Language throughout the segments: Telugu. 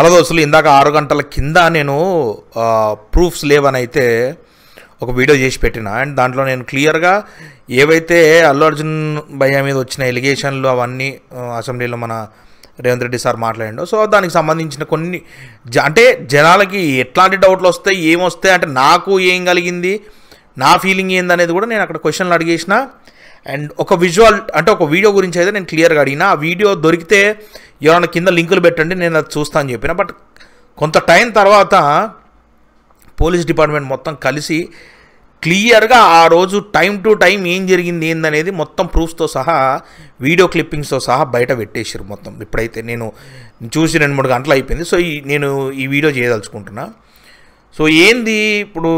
హలో దోస్తులు, ఇందాక 6 గంటల కింద నేను ప్రూఫ్స్ లేవని అయితే ఒక వీడియో చేసి పెట్టిన. అండ్ దాంట్లో నేను క్లియర్గా ఏవైతే అల్లు అర్జున్ భయ్య మీద వచ్చిన ఎలిగేషన్లు అవన్నీ అసెంబ్లీలో మన రేవంత్ రెడ్డి సార్ మాట్లాడిండో, సో దానికి సంబంధించిన కొన్ని అంటే జనాలకి ఎట్లాంటి డౌట్లు వస్తాయి, ఏమొస్తాయి, అంటే నాకు ఏం కలిగింది, నా ఫీలింగ్ ఏందనేది కూడా నేను అక్కడ క్వశ్చన్లు అడిగేసిన. అండ్ ఒక విజువల్ అంటే ఒక వీడియో గురించి అయితే నేను క్లియర్గా అడిగిన. ఆ వీడియో దొరికితే ఎవరైనా కింద లింకులు పెట్టండి, నేను అది చూస్తాను అని చెప్పిన. బట్ కొంత టైం తర్వాత పోలీస్ డిపార్ట్మెంట్ మొత్తం కలిసి క్లియర్గా ఆ రోజు టైం టు టైం ఏం జరిగింది ఏందనేది మొత్తం ప్రూఫ్స్తో సహా, వీడియో క్లిప్పింగ్స్తో సహా బయట పెట్టేసారు మొత్తం. ఇప్పుడైతే నేను చూసి 2-3 గంటలు అయిపోయింది. సో నేను ఈ వీడియో చేయదలుచుకుంటున్నా. సో ఏంది ఇప్పుడు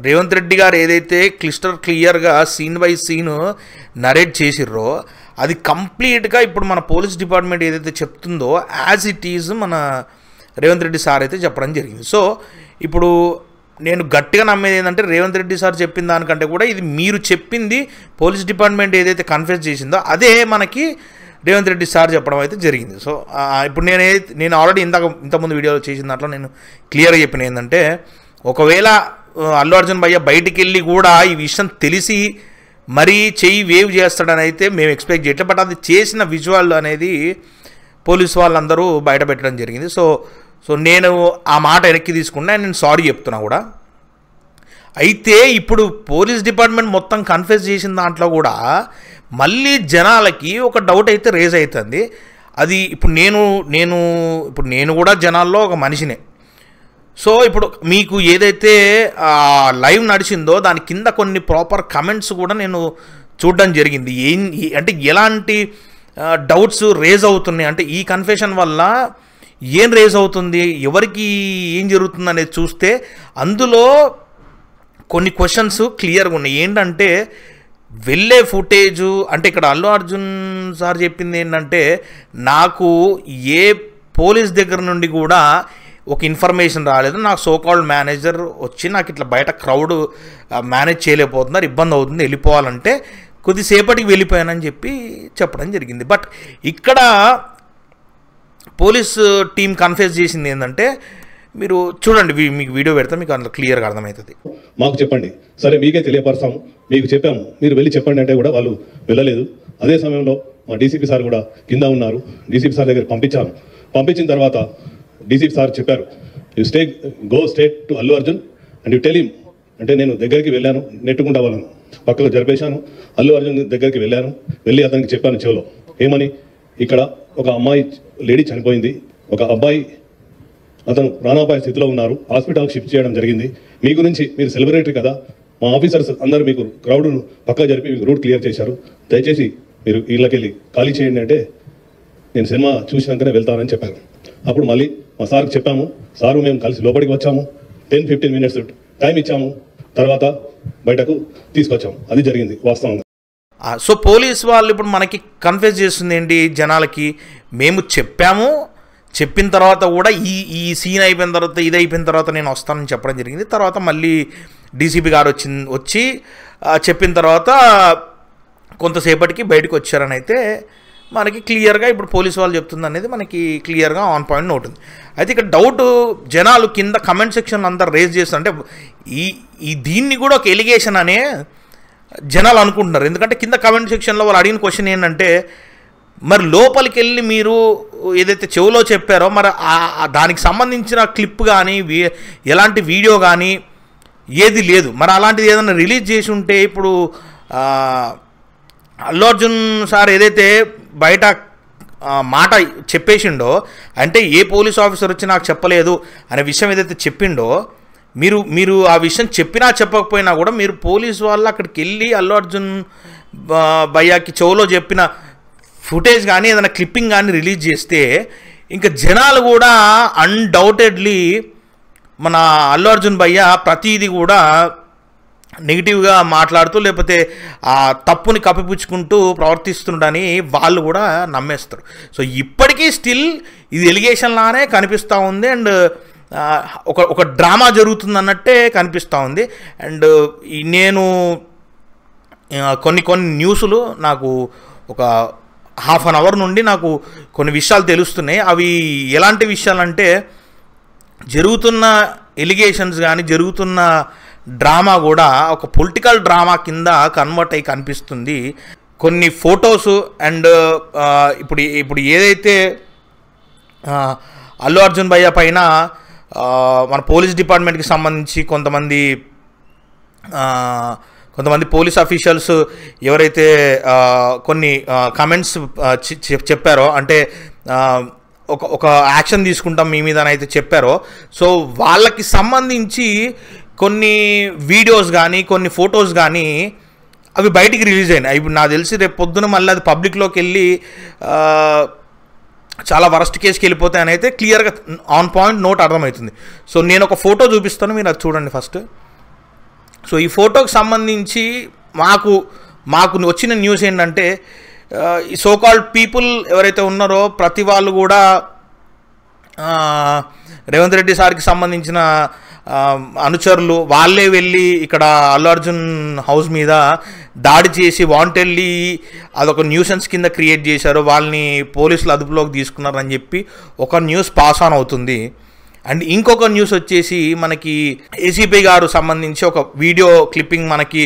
రేవంత్ రెడ్డి గారు ఏదైతే క్లియర్గా సీన్ బై సీన్ నరేట్ చేసిర్రో అది కంప్లీట్గా ఇప్పుడు మన పోలీస్ డిపార్ట్మెంట్ ఏదైతే చెప్తుందో యాజ్ ఇట్ ఈజ్ మన రేవంత్ రెడ్డి సార్ అయితే చెప్పడం జరిగింది. సో ఇప్పుడు నేను గట్టిగా నమ్మేది ఏంటంటే రేవంత్ రెడ్డి సార్ చెప్పిన దానికంటే కూడా ఇది మీరు చెప్పింది పోలీస్ డిపార్ట్మెంట్ ఏదైతే కన్ఫెస్ చేసిందో అదే మనకి రేవంత్ రెడ్డి సార్ చెప్పడం అయితే జరిగింది. సో ఇప్పుడు నేను ఆల్రెడీ ఇంతకుముందు వీడియోలో చేసిన దాంట్లో నేను క్లియర్గా చెప్పిన ఏంటంటే, ఒకవేళ అల్లు అర్జున్ భయ్య బయటికి వెళ్ళి కూడా ఈ విషయం తెలిసి మరీ చెయ్యి వేవ్ చేస్తాడని అయితే మేము ఎక్స్పెక్ట్ చేయట్లేదు. బట్ అది చేసిన విజువల్ అనేది పోలీసు వాళ్ళందరూ బయట పెట్టడం జరిగింది. సో నేను ఆ మాట వెనక్కి తీసుకున్నా, నేను సారీ చెప్తున్నా కూడా. అయితే ఇప్పుడు పోలీస్ డిపార్ట్మెంట్ మొత్తం కన్ఫెస్ చేసిన దాంట్లో కూడా మళ్ళీ జనాలకి ఒక డౌట్ అయితే రేజ్ అవుతుంది. అది ఇప్పుడు నేను కూడా జనాల్లో ఒక మనిషినే. సో ఇప్పుడు మీకు ఏదైతే లైవ్ నడిచిందో దాని కింద కొన్ని ప్రాపర్ కమెంట్స్ కూడా నేను చూడడం జరిగింది. అంటే ఎలాంటి డౌట్స్ రేజ్ అవుతున్నాయి, అంటే ఈ కన్ఫెషన్ వల్ల ఏం రేజ్ అవుతుంది, ఎవరికి ఏం జరుగుతుంది అనేది చూస్తే అందులో కొన్ని క్వశ్చన్స్ క్లియర్గా ఉన్నాయి. ఏంటంటే వెళ్ళే ఫుటేజు, అంటే ఇక్కడ అల్లు అర్జున్ సార్ చెప్పింది ఏంటంటే, నాకు ఏ పోలీస్ దగ్గర నుండి కూడా ఒక ఇన్ఫర్మేషన్ రాలేదు, నాకు సోకాల్డ్ మేనేజర్ వచ్చి నాకు ఇట్లా బయట క్రౌడ్ మేనేజ్ చేయలేకపోతున్నారు, ఇబ్బంది అవుతుంది, వెళ్ళిపోవాలంటే కొద్దిసేపటికి వెళ్ళిపోయానని చెప్పడం జరిగింది. బట్ ఇక్కడ పోలీస్ టీం కన్ఫెస్ చేసింది ఏంటంటే, మీరు చూడండి, మీకు వీడియో పెడితే మీకు అందులో క్లియర్గా అర్థమవుతుంది. మాకు చెప్పండి, సరే మీకే తెలియపరుస్తాము, మీకు చెప్పాము, మీరు వెళ్ళి చెప్పండి అంటే కూడా వాళ్ళు వెళ్ళలేదు. అదే సమయంలో మా డీసీపీ సార్ కూడా కింద ఉన్నారు. డీసీపీ సార్ దగ్గర పంపించిన తర్వాత డీసీపీ సార్ చెప్పారు, you go state to Allu Arjun and you tell him. అంటే నేను దగ్గరికి వెళ్ళాను, నెట్టుకుంటా వాళ్ళను పక్కలో జరిపేశాను, అల్లు అర్జున్ దగ్గరికి వెళ్ళి అతనికి చెప్పాను చెవులో, ఏమని, ఇక్కడ ఒక అమ్మాయి లేడీ చనిపోయింది, ఒక అబ్బాయి అతను ప్రాణాపాయ స్థితిలో ఉన్నారు, హాస్పిటల్కి షిఫ్ట్ చేయడం జరిగింది. మీ గురించి, మీరు సెలబ్రిటీ కదా, మా ఆఫీసర్స్ అందరూ మీకు క్రౌడ్ను పక్క జరిపి మీకు రూట్ క్లియర్ చేశారు, దయచేసి మీరు ఇళ్ళకి వెళ్ళి ఖాళీ చేయండి అంటే నేను సినిమా చూసినాకనే వెళ్తానని చెప్పాను. అప్పుడు మళ్ళీ మా సార్కి చెప్పాము, సారు మేము కలిసి లోపలికి వచ్చాము, 10-15 minutes టైం ఇచ్చాము, తర్వాత బయటకు తీసుకొచ్చాము. అది జరిగింది వాస్తవంగా. సో పోలీస్ వాళ్ళు ఇప్పుడు మనకి కన్ఫెస్ చేస్తుంది ఏంటి జనాలకి, మేము చెప్పిన తర్వాత కూడా ఈ సీన్ అయిపోయిన తర్వాత, ఇది అయిపోయిన తర్వాత నేను వస్తానని చెప్పడం జరిగింది. తర్వాత మళ్ళీ డీసీపీ గారు వచ్చి చెప్పిన తర్వాత కొంతసేపటికి బయటకు వచ్చారని అయితే మనకి క్లియర్గా ఇప్పుడు పోలీసు వాళ్ళు చెప్తుంది అనేది మనకి క్లియర్గా ఆన్ పాయింట్ ఉంటుంది. అయితే ఇక్కడ డౌట్ జనాలు కింద కమెంట్ సెక్షన్ అంతా రేజ్ చేస్తారు, అంటే దీన్ని కూడా ఒక ఎలిగేషన్ అనే జనాలు అనుకుంటున్నారు. ఎందుకంటే కింద కమెంట్ సెక్షన్లో వాళ్ళు అడిగిన క్వశ్చన్ ఏంటంటే, మరి లోపలికి వెళ్ళి మీరు ఏదైతే చెవులో చెప్పారో మరి దానికి సంబంధించిన క్లిప్ కానీ ఎలాంటి వీడియో కానీ ఏది లేదు, మరి అలాంటిది ఏదైనా రిలీజ్ చేసి ఉంటే ఇప్పుడు అల్లు అర్జున్ సార్ ఏదైతే బయట మాట చెప్పేసిండో, అంటే ఏ పోలీస్ ఆఫీసర్ వచ్చి నాకు చెప్పలేదు అనే విషయం ఏదైతే చెప్పిండో, మీరు ఆ విషయం చెప్పినా చెప్పకపోయినా కూడా మీరు పోలీసు వాళ్ళు అక్కడికి వెళ్ళి అల్లు అర్జున్ భయ్యాకి చెవులో చెప్పిన ఫుటేజ్ కానీ ఏదైనా క్లిప్పింగ్ కానీ రిలీజ్ చేస్తే ఇంకా జనాలు కూడా అన్డౌటెడ్లీ మన అల్లు అర్జున్ భయ్య ప్రతిదీ కూడా నెగిటివ్గా మాట్లాడుతూ లేకపోతే ఆ తప్పుని కప్పిపుచ్చుకుంటూ ప్రవర్తిస్తుండని వాళ్ళు కూడా నమ్మేస్తారు. సో ఇప్పటికీ స్టిల్ ఇది ఎలిగేషన్ లానే కనిపిస్తూ ఉంది. అండ్ ఒక డ్రామా జరుగుతుంది అన్నట్టే కనిపిస్తూ ఉంది. అండ్ నేను కొన్ని న్యూస్లు నాకు ఒక హాఫ్ అన్ అవర్ నుండి నాకు కొన్ని విషయాలు తెలుస్తున్నాయి. అవి ఎలాంటి విషయాలంటే, జరుగుతున్న ఎలిగేషన్స్ కానీ జరుగుతున్న డ్రామా కూడా ఒక పొలిటికల్ డ్రామా కింద కన్వర్ట్ అయ్యి కనిపిస్తుంది. కొన్ని ఫొటోస్ అండ్ ఇప్పుడు ఏదైతే అల్లు అర్జున్ భయ్య పైన మన పోలీస్ డిపార్ట్మెంట్కి సంబంధించి కొంతమంది పోలీస్ అఫీషియల్స్ ఎవరైతే కొన్ని కమెంట్స్ చెప్పారో, అంటే ఒక యాక్షన్ తీసుకుంటాం మీ మీద అయితే చెప్పారో, సో వాళ్ళకి సంబంధించి కొన్ని వీడియోస్ కానీ కొన్ని ఫొటోస్ కానీ అవి బయటికి రిలీజ్ అయినాయి. ఇప్పుడు నాకు తెలిసి రేపు పొద్దున మళ్ళీ అది పబ్లిక్లోకి వెళ్ళి చాలా వరస్ట్ కేసుకి వెళ్ళిపోతాయని అయితే క్లియర్గా ఆన్ పాయింట్ నోట్ అర్థమవుతుంది. సో నేను ఒక ఫోటో చూపిస్తాను, మీరు అది చూడండి ఫస్ట్. సో ఈ ఫోటోకి సంబంధించి మాకు వచ్చిన న్యూస్ ఏంటంటే, ఈ సోకాల్డ్ పీపుల్ ఎవరైతే ఉన్నారో ప్రతి వాళ్ళు కూడా రేవంత్ రెడ్డి సార్కి సంబంధించిన అనుచరులు వాళ్ళే వెళ్ళి ఇక్కడ అల్లు అర్జున్ హౌస్ మీద దాడి చేసి వాంటెడ్లీ అదొక న్యూసెన్స్ కింద క్రియేట్ చేశారు, వాళ్ళని పోలీసులు అదుపులోకి తీసుకున్నారని చెప్పి ఒక న్యూస్ పాస్ ఆన్ అవుతుంది. అండ్ ఇంకొక న్యూస్ వచ్చేసి మనకి ఏసీపీ గారు సంబంధించి ఒక వీడియో క్లిప్పింగ్ మనకి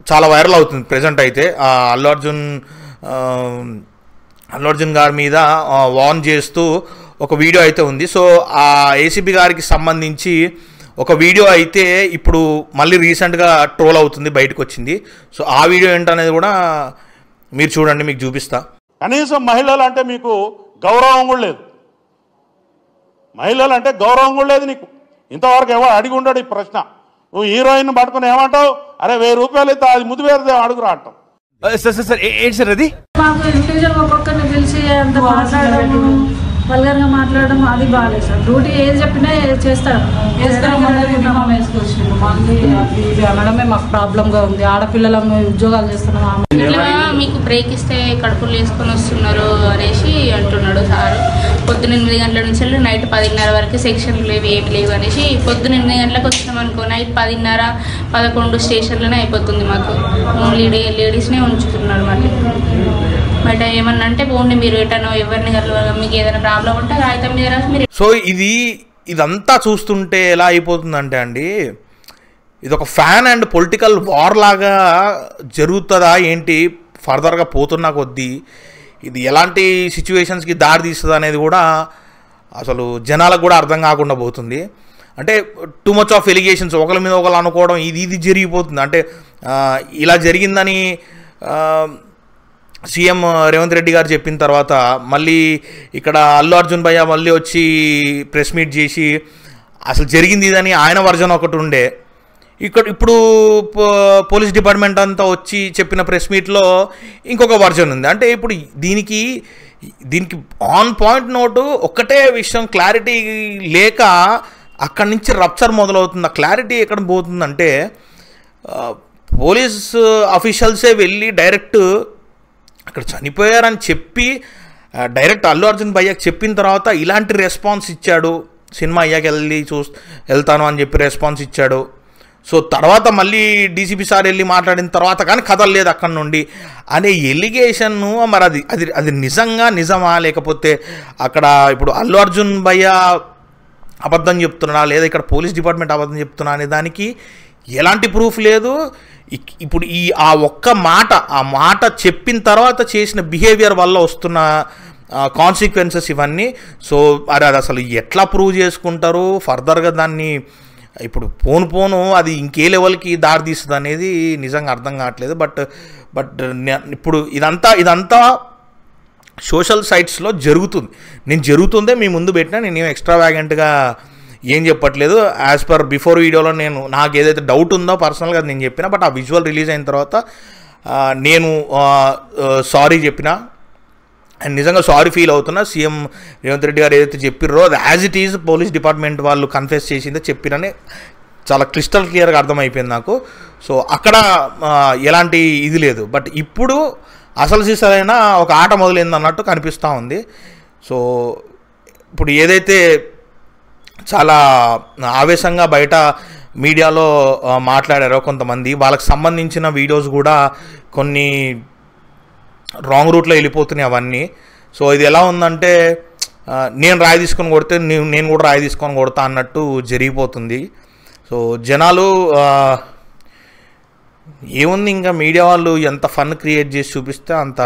చాలా వైరల్ అవుతుంది ప్రజెంట్ అయితే. అల్లు అర్జున్ గారి మీద వార్న్ చేస్తూ ఒక వీడియో అయితే ఉంది. సో ఆ ఏసీపీ గారికి సంబంధించి ఒక వీడియో అయితే ఇప్పుడు మళ్ళీ రీసెంట్గా ట్రోల్ అవుతుంది, బయటకు వచ్చింది. సో ఆ వీడియో ఏంటనేది కూడా మీరు చూడండి, మీకు చూపిస్తా. కనీసం మహిళలు అంటే మీకు గౌరవం కూడా లేదు, మహిళలు అంటే గౌరవం కూడా లేదు నీకు. ఇంతవరకు ఎవరు అడిగి ఉండడు ఈ ప్రశ్న. నువ్వు హీరోయిన్ పట్టుకుని ఏమంటావు, అరే 1000 రూపాయలు అయితే అది ముద్దు వేరే అడుగురా అంటావు. సార్ ఏంటి సార్ అది? మాకు ఇండివిజువల్ ఒక్కొక్కరిని పిలిచి అంత మాట్లాడడం, వల్గర్గా మాట్లాడడం అది బాగాలేదు సార్. డ్యూటీ ఏది చెప్పినా చేస్తారు. వేసుకొచ్చిండు మళ్ళీ అది అనడమే మాకు ప్రాబ్లంగా ఉంది. ఆడపిల్లలము ఉద్యోగాలు చేస్తున్నాం, మీకు బ్రేక్ ఇస్తే కడుపులు వేసుకొని వస్తున్నారు అనేసి అంటున్నాడు సార్. పొద్దున్న 8 గంటల నుంచి వెళ్ళి నైట్ 10:30 వరకు సెక్షన్లు లేవు, ఏమి లేవు అనేసి పొద్దున్న 8 గంటలకు వచ్చినాం అనుకో, నైట్ 10:30, 11 స్టేషన్లోనే అయిపోతుంది మాకు. ఓన్లీ లేడీస్నే ఉంచుతున్నారు. మళ్ళీ బయట ఏమన్నా అంటే ఓన్లీ మీరు ఎటనో ఎవరిని మీకు ఏదైనా ప్రాబ్లం ఉంటే కాగితం మీద రాసి మీరు. సో ఇదంతా చూస్తుంటే ఎలా అయిపోతుందంటే అండి, ఇది ఒక ఫ్యాన్ అండ్ పొలిటికల్ వార్ లాగా జరుగుతుందా ఏంటి ఫర్దర్గా పోతున్నా కొద్దీ ఇది ఎలాంటి సిచ్యువేషన్స్కి దారి తీస్తుంది అనేది కూడా అసలు జనాలకు కూడా అర్థం కాకుండా పోతుంది. అంటే టూ మచ్ ఆఫ్ ఎలిగేషన్స్, ఒకరి మీద ఒకరు అనుకోవడం, ఇది జరిగిపోతుంది. అంటే ఇలా జరిగిందని సీఎం రేవంత్ రెడ్డి గారు చెప్పిన తర్వాత మళ్ళీ ఇక్కడ అల్లు అర్జున్ భయ్య మళ్ళీ వచ్చి ప్రెస్ మీట్ చేసి అసలు జరిగింది ఇదని ఆయన వర్జన్ ఒకటి ఉండే, ఇప్పుడు పోలీస్ డిపార్ట్మెంట్ అంతా వచ్చి చెప్పిన ప్రెస్ మీట్లో ఇంకొక వర్జన్ ఉంది. అంటే ఇప్పుడు దీనికి ఆన్ పాయింట్ నోటు ఒక్కటే విషయం క్లారిటీ లేక అక్కడి నుంచి రప్చర్ మొదలవుతుంది. ఆ క్లారిటీ ఎక్కడ పోతుందంటే, పోలీస్ అఫీషియల్సే వెళ్ళి డైరెక్ట్ అక్కడ చనిపోయారని చెప్పి డైరెక్ట్ అల్లు అర్జున్ భయ్యకి చెప్పిన తర్వాత ఇలాంటి రెస్పాన్స్ ఇచ్చాడు. సినిమా అయ్యాక వెళ్తాను అని చెప్పి రెస్పాన్స్ ఇచ్చాడు. సో తర్వాత మళ్ళీ డీసీపీ సార్ వెళ్ళి మాట్లాడిన తర్వాత కానీ కదలలేదు అక్కడి నుండి అనే ఎలిగేషన్ను. మరి అది నిజమా లేకపోతే అక్కడ ఇప్పుడు అల్లు అర్జున్ భయ్య అబద్ధం చెప్తున్నా లేదా ఇక్కడ పోలీస్ డిపార్ట్మెంట్ అబద్ధం చెప్తున్నా అనే దానికి ఎలాంటి ప్రూఫ్ లేదు. ఇప్పుడు ఆ ఒక్క మాట చెప్పిన తర్వాత చేసిన బిహేవియర్ వల్ల వస్తున్న కాన్సిక్వెన్సెస్ ఇవన్నీ. సో అది అసలు ఎట్లా ప్రూవ్ చేసుకుంటారు ఫర్దర్గా దాన్ని, ఇప్పుడు పోను అది ఇంకే లెవెల్కి దారి తీస్తుంది అనేది నిజంగా అర్థం కావట్లేదు. బట్ ఇప్పుడు ఇదంతా సోషల్ సైట్స్లో జరుగుతుంది. నేను జరుగుతుందే మీ ముందు పెట్టినా, నేను ఎక్స్ట్రా వ్యాగెంట్గా ఏం చెప్పట్లేదు. యాజ్ పర్ బిఫోర్ వీడియోలో నాకు ఏదైతే డౌట్ ఉందో పర్సనల్గా నేను చెప్పిన, బట్ ఆ విజువల్ రిలీజ్ అయిన తర్వాత నేను సారీ చెప్పిన అండ్ నిజంగా సారీ ఫీల్ అవుతున్నా. సీఎం రేవంత్ రెడ్డి గారు ఏదైతే చెప్పిర్రో అది as it is police department వాళ్ళు కన్ఫెస్ చేసిందో చెప్పిరని చాలా క్రిస్టల్ క్లియర్గా అర్థమైపోయింది నాకు. సో అక్కడ ఎలాంటి ఇది లేదు. బట్ ఇప్పుడు అసలు సీసలైన ఒక ఆట మొదలైంది అన్నట్టు కనిపిస్తూ ఉంది. సో ఇప్పుడు ఏదైతే చాలా ఆవేశంగా బయట మీడియాలో మాట్లాడారో కొంతమంది, వాళ్ళకి సంబంధించిన వీడియోస్ కూడా కొన్ని రాంగ్ రూట్లో వెళ్ళిపోతున్నాయి అవన్నీ. సో ఇది ఎలా ఉందంటే నేను రాయి తీసుకొని కొడితే నేను కూడా రాయి తీసుకొని కొడతా అన్నట్టు జరిగిపోతుంది. సో జనాలు ఏముంది, ఇంకా మీడియా వాళ్ళు ఎంత ఫన్ క్రియేట్ చేసి చూపిస్తే అంత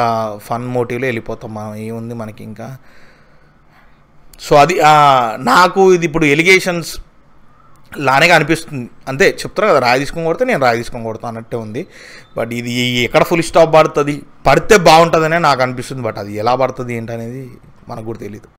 ఫన్ మోటివ్లో వెళ్ళిపోతాం మనం, ఏముంది మనకి ఇంకా. సో అది నాకు ఇది ఇప్పుడు ఎలిగేషన్స్ లానే అనిపిస్తుంది, అంతే చెప్తారు కదా, రాయి తీసుకొని కొడితే నేను రాయి తీసుకొని కొడతా అన్నట్టే ఉంది. బట్ ఇది ఎక్కడ ఫుల్ స్టాప్ పడుతుంది, పడితే బాగుంటుందనే నాకు అనిపిస్తుంది. బట్ అది ఎలా పడుతుంది ఏంటనేది మనకు కూడా తెలియదు.